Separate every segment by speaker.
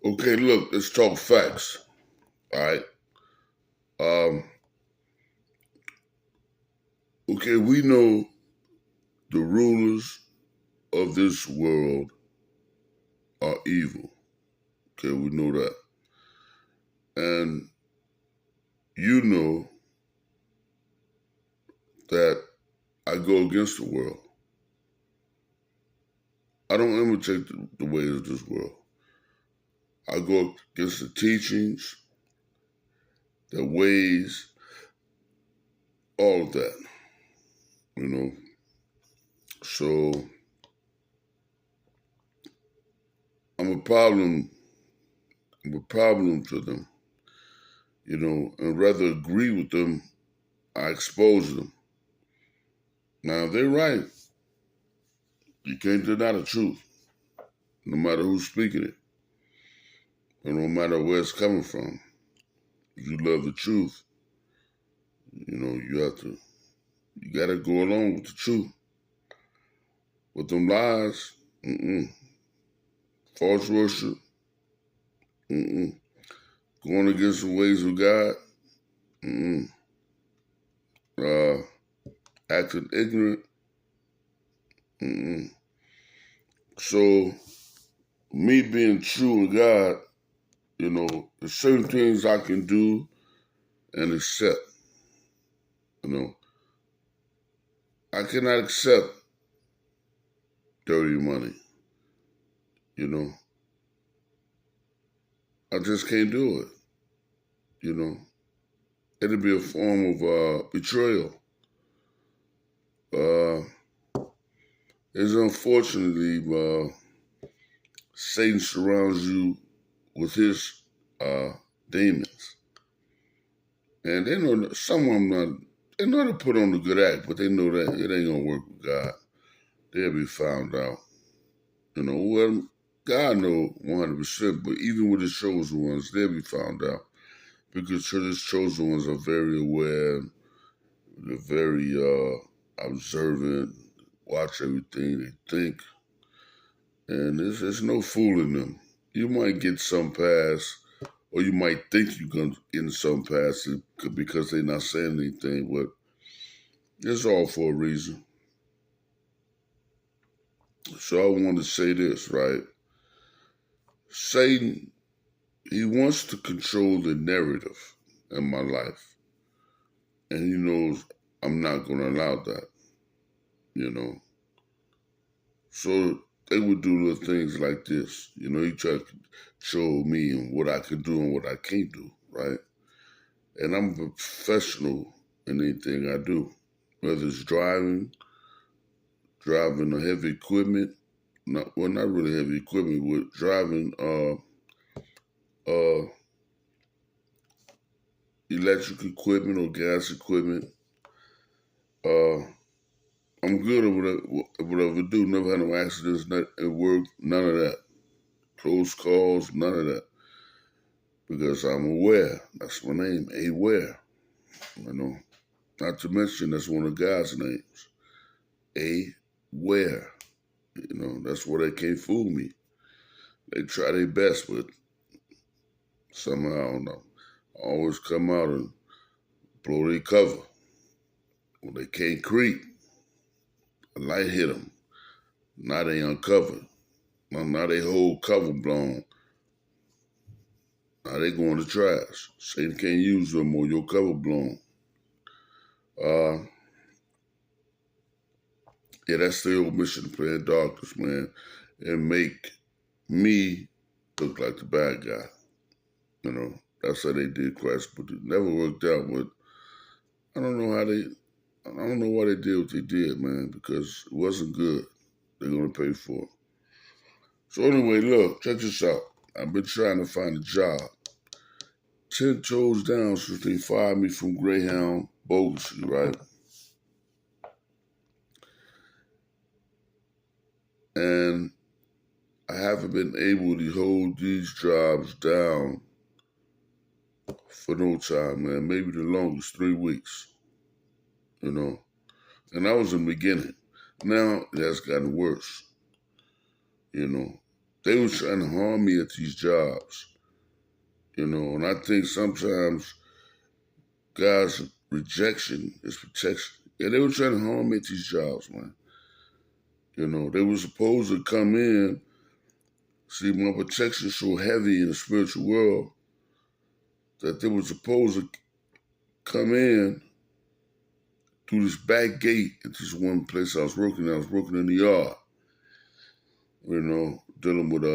Speaker 1: Okay, look, let's talk facts. All right. Um, okay, we know the rulers of this world are evil. Okay, we know that. And you know that I go against the world. I don't imitate the ways of this world. I go against the teachings, the ways, all of that, you know. So I'm a problem. I'm a problem to them, and rather agree with them, I expose them. Now, they're right. You can't deny the truth, no matter who's speaking it, or no matter where it's coming from. If you love the truth, you gotta go along with the truth. With them lies, false worship, going against the ways of God, uh, acting ignorant. So, me being true to God, there's certain things I can do and accept. I cannot accept dirty money. You know, I just can't do it. You know, it'll be a form of betrayal. Uh, it's unfortunately Satan surrounds you with his demons, and they know some of them not. They know to put on a good act, but they know that it ain't gonna work with God. They'll be found out. Well, God know 100%, but even with his chosen ones, they'll be found out because his chosen ones are very aware. They're very observant, watch everything they think, and there's no fooling them. You might get some pass, or you might think you're going to get some pass because they're not saying anything, but it's all for a reason. So I want to say this, right? Satan, he wants to control the narrative in my life, and he knows I'm not going to allow that, you know. So they would do little things like this. He tried to show me and what I can do and what I can't do, right? And I'm a professional in anything I do, whether it's driving a heavy equipment, not really heavy equipment, but driving uh, electric equipment or gas equipment. Uh, I'm good at whatever I do. Never had no accidents at work, none of that. Close calls, none of that. Because I'm aware. That's my name, Aware. Not to mention that's one of God's names, Aware. That's why they can't fool me. They try their best, but somehow, I don't know, always come out and blow their cover. When they can't creep, a light hit them. Now they uncovered. Now they whole cover blown. Now they going to trash. Satan can't use them or your cover blown. Uh, yeah, that's the old mission to play in darkness, man, and make me look like the bad guy. That's how they did Christ, but it never worked out. But I don't know I don't know why they did what they did, man, because it wasn't good. They're gonna pay for it. So anyway, look, check this out. I've been trying to find a job. 10 toes down since they fired me from Greyhound bogusly, right? And I haven't been able to hold these jobs down for no time, man. Maybe the longest 3 weeks, you know. And that was in the beginning. Now it has gotten worse, you know. they was trying to harm me at these jobs, and I think sometimes God's rejection is protection. Yeah, they were trying to harm me at these jobs, man. They were supposed to come in. See, my protection so heavy in the spiritual world that they were supposed to come in through this back gate at this one place I was working. I was working in the yard, dealing with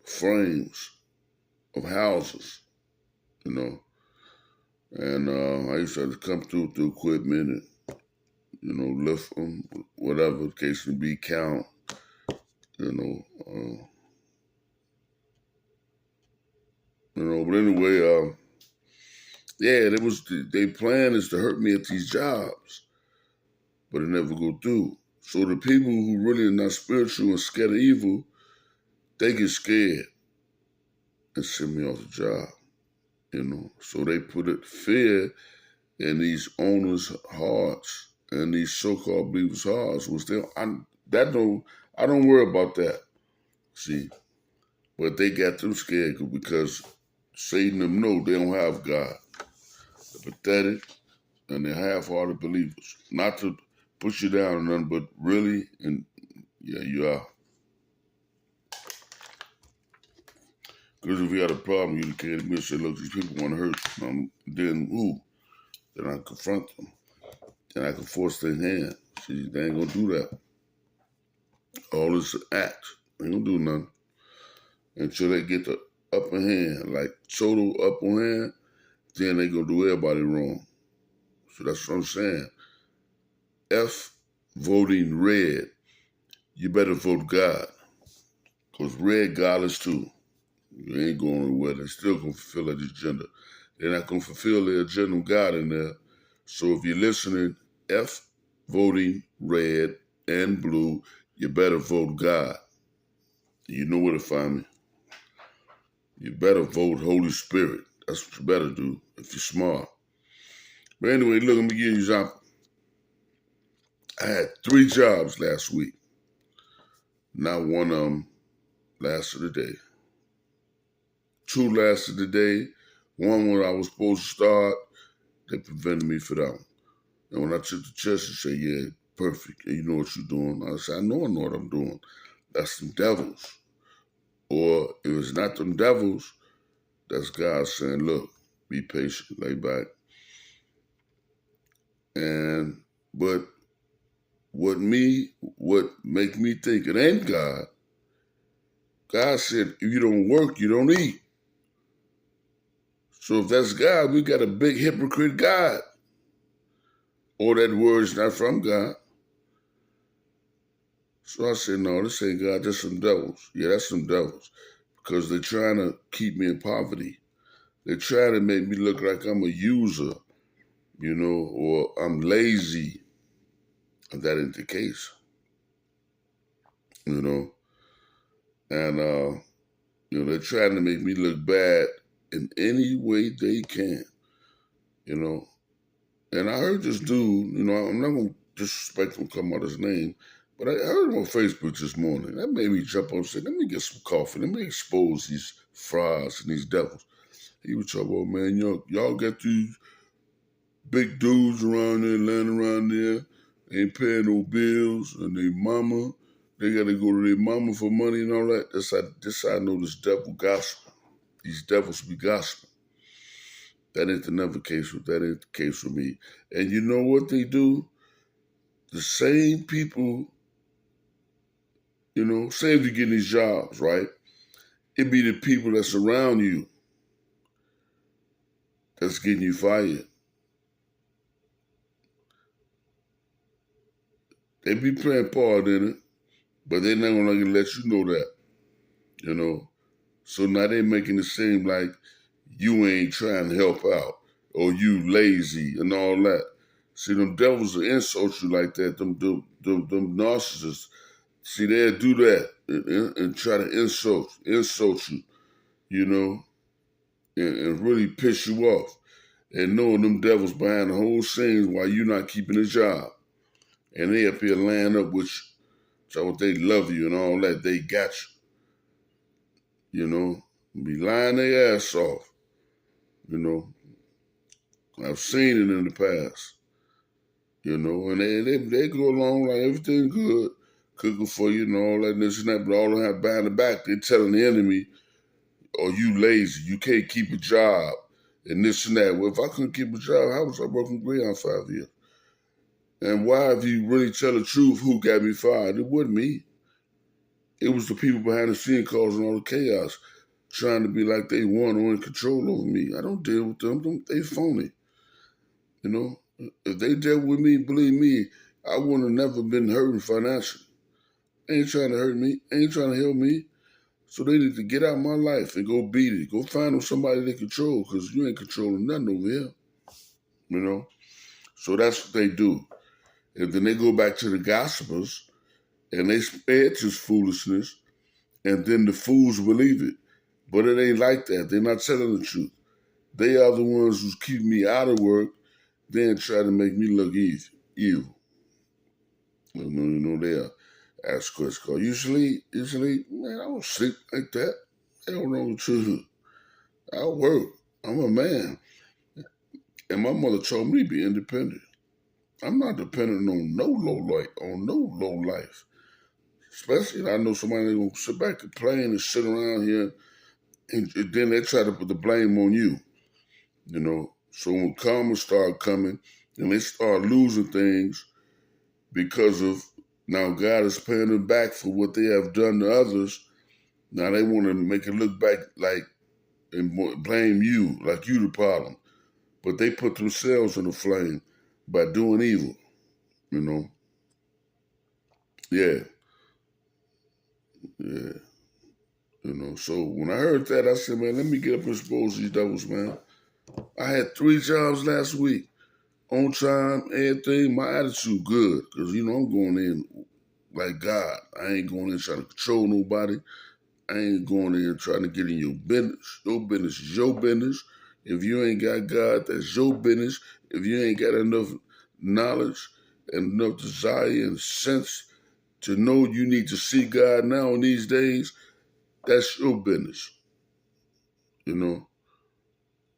Speaker 1: frames of houses, and I used to have to come through with the equipment and, lift them, whatever the case may be, count, but anyway, yeah, they plan is to hurt me at these jobs, but it never go through. So the people who really are not spiritual and scared of evil, they get scared and send me off the job, So they put fear in these owners' hearts and these so-called believers' hearts, which I don't worry about that. See, but they got them scared because Satan them know they don't have God. They're pathetic and they're half-hearted believers. Not to push you down or nothing, but really, and yeah, you are. Because if you had a problem, you came to me and said, look, these people want to hurt you. Then who? Then I confront them. Then I can force their hand. See, they ain't going to do that. All this act. They ain't going to do nothing. Until they get the upper hand, like total upper hand, then they going to do everybody wrong. So that's what I'm saying. F voting red. You better vote God. Because red godless too. You ain't going anywhere. They're still going to fulfill that agenda. They're not going to fulfill the agenda of God in there. So if you're listening, F voting red and blue, you better vote God. You know where to find me. You better vote Holy Spirit. That's what you better do if you're smart. But anyway, look, let me give you an example. I had 3 jobs last week. Not one of them lasted a day. 2 lasted a day. One when I was supposed to start, they prevented me for that one. And when I took the test, they said, yeah, perfect. And you know what you're doing. I said, I know what I'm doing. That's them devils. Or if it's not them devils, that's God saying, look, be patient, lay back. But what make me think it ain't God, God said, if you don't work, you don't eat. So if that's God, we got a big hypocrite God. Or that word's not from God. So I said, no, this ain't God, that's some devils. Yeah, that's some devils. Because they're trying to keep me in poverty. They're trying to make me look like I'm a user, or I'm lazy. And that ain't the case. And, they're trying to make me look bad in any way they can, And I heard this dude, I'm not going to disrespect him, come out his name, but I heard him on Facebook this morning. That made me jump up and say, let me get some coffee. Let me expose these frauds and these devils. He was talking about, man, y'all got these big dudes around there, laying around there, ain't paying no bills, and they got to go to their mama for money and all that. This I know this devil gospel. These devils be gospel. That ain't the case with me. And you know what they do? The same people, say if you get these jobs, right? It be the people that's around you that's getting you fired. They be playing part in it, but they're not gonna let you know that, So now they making it seem like you ain't trying to help out or you lazy and all that. See, them devils will insult you like that. Them narcissists. See, they'll do that and try to insult you, and really piss you off. And knowing them devils behind the whole scenes while you not keeping a job. And they up here laying up with you. So they love you and all that. They got you. you know, be lying their ass off, you know. I've seen it in the past, you know, and they go along like everything good, cooking for you and all that and this and that, but all they have behind the back, they're telling the enemy, oh, you lazy, you can't keep a job, and this and that. Well, if I couldn't keep a job, how was I working Greyhound 5 years? And why, if you really tell the truth, who got me fired? It wasn't me. It was the people behind the scene causing all the chaos, trying to be like they won or in control over me. I don't deal with them. They phony. You know, if they dealt with me, believe me, I would have never been hurting financially. They ain't trying to hurt me. They ain't trying to help me. So they need to get out of my life and go beat it. Go find them somebody they control, because you ain't controlling nothing over here. You know? So that's what they do. And then they go back to the gossipers and they spread this foolishness, and then the fools believe it. But it ain't like that. They're not telling the truth. They are the ones who's keeping me out of work, then try to make me look evil. You know, they are ask questions. Usually, man, I don't sleep like that. They don't know the truth. I work. I'm a man. And my mother told me to be independent. I'm not dependent on no low life. Especially, I know somebody that's gonna sit back and complain and sit around here, and then they try to put the blame on you. You know, so when karma start coming and they start losing things because of now God is paying them back for what they have done to others. Now they want to make it look back like and blame you, like you the problem. But they put themselves in the flame by doing evil. You know, yeah, yeah. You know, so when I heard that, I said, man, let me get up and expose these devils, man. I had 3 jobs last week. On time, everything, my attitude good. Because, you know, I'm going in like God. I ain't going in trying to control nobody. I ain't going in trying to get in your business. Your business is your business. If you ain't got God, that's your business. If you ain't got enough knowledge and enough desire and sense to know you need to see God now in these days, that's your business. You know,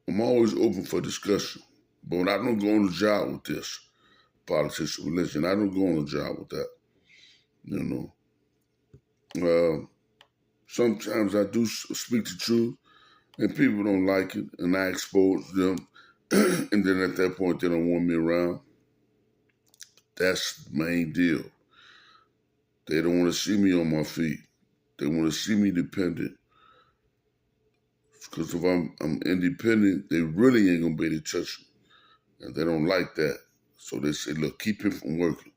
Speaker 1: I'm always open for discussion. But I don't go on the job with this politics, religion. I don't go on the job with that. You know, sometimes I do speak the truth, and people don't like it, and I expose them, and then at that point they don't want me around. That's the main deal. They don't want to see me on my feet. They want to see me dependent. Because if I'm independent, they really ain't gonna be able to touch me, and they don't like that. So they say, look, keep him from working.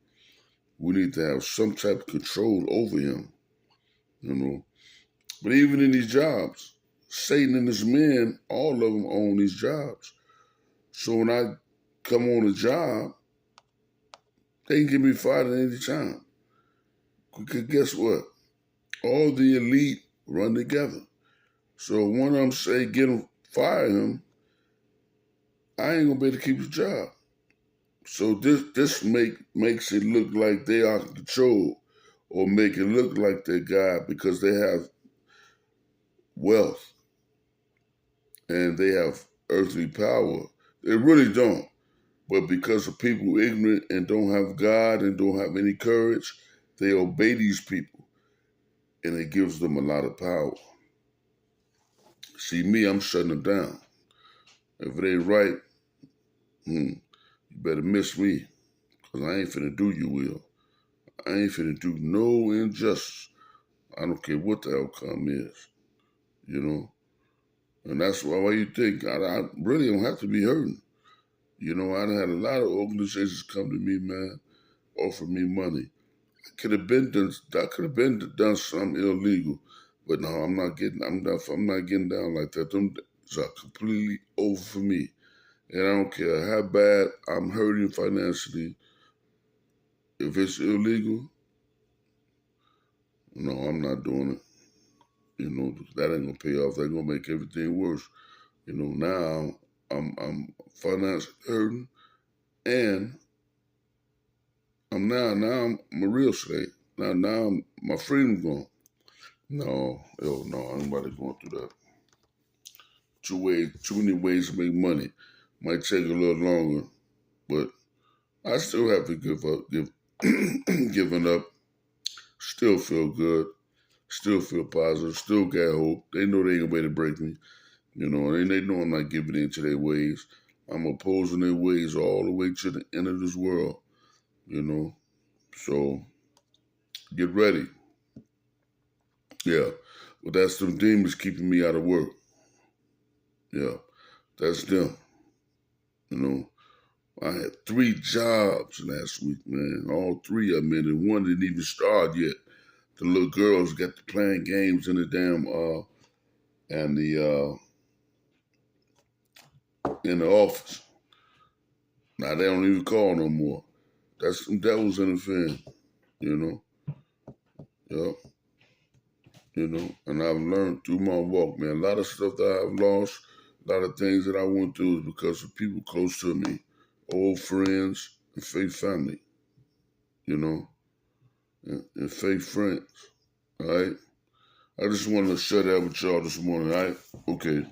Speaker 1: We need to have some type of control over him. You know. But even in these jobs, Satan and his men, all of them own these jobs. So when I come on a job, they can get me fired at any time. Because guess what? All the elite run together. So if one of them say get him, fire him, I ain't gonna be able to keep his job. So this makes it look like they are in control, or make it look like they're God because they have wealth and they have earthly power. They really don't. But because of people ignorant and don't have God and don't have any courage, they obey these people, and it gives them a lot of power. See, me, I'm shutting them down. If it ain't right, you better miss me, because I ain't finna do you will. I ain't finna do no injustice. I don't care what the outcome is, you know? And that's why you think I really don't have to be hurting. You know, I had a lot of organizations come to me, man, offer me money. Could have been done. That could have been done something illegal, but no, I'm not getting. I'm not getting down like that. Them days are completely over for me, and I don't care how bad I'm hurting financially. If it's illegal, no, I'm not doing it. You know, that ain't gonna pay off. That's gonna make everything worse. You know, now I'm financially hurting, and I'm a real slave. Now my freedom gone. No, hell no, anybody going through that. Too many ways to make money. Might take a little longer, but I still have to giving up. Still feel good. Still feel positive. Still got hope. They know they ain't gonna be able to break me. You know, and they know I'm not giving in to their ways. I'm opposing their ways all the way to the end of this world. You know, so get ready. Yeah, but that's them demons keeping me out of work. Yeah, that's them. You know, I had 3 jobs last week, man. All 3 of them, and one didn't even start yet. The little girls got to playing games in the damn and the in the office. Now they don't even call no more. That's some devils interfering, you know. Yeah, you know. And I've learned through my walk, man. A lot of stuff that I've lost, a lot of things that I went through is because of people close to me, old friends and fake family, you know, and fake friends. All right. I just wanted to share that with y'all this morning. All right. Okay.